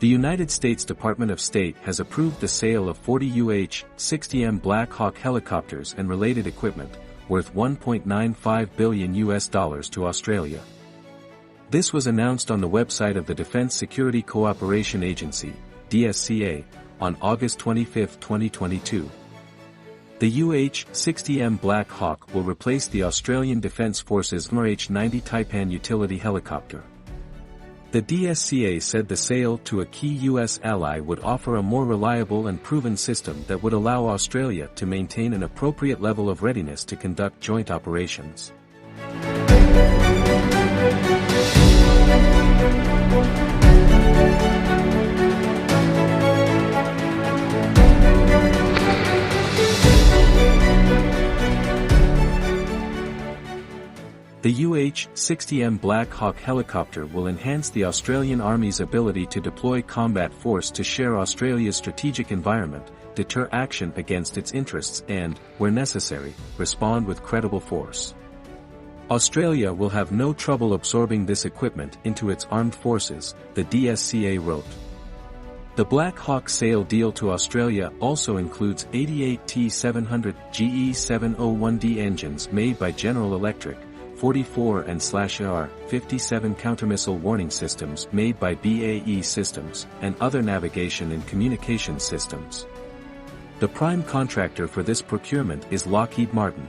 The United States Department of State has approved the sale of 40 UH-60M Blackhawk helicopters and related equipment, worth $1.95 billion to Australia. This was announced on the website of the Defense Security Cooperation Agency, DSCA, on August 25, 2022. The UH-60M Black Hawk will replace the Australian Defence Force's UH-90 Taipan utility helicopter. The DSCA said the sale to a key U.S. ally would offer a more reliable and proven system that would allow Australia to maintain an appropriate level of readiness to conduct joint operations. The UH-60M Black Hawk helicopter will enhance the Australian Army's ability to deploy combat force to share Australia's strategic environment, deter action against its interests and, where necessary, respond with credible force. Australia will have no trouble absorbing this equipment into its armed forces, the DSCA wrote. The Black Hawk sale deal to Australia also includes 88 T700 GE701D engines made by General Electric, 44 and/AR 57 countermissile warning systems made by BAE Systems, and other navigation and communication systems. The prime contractor for this procurement is Lockheed Martin.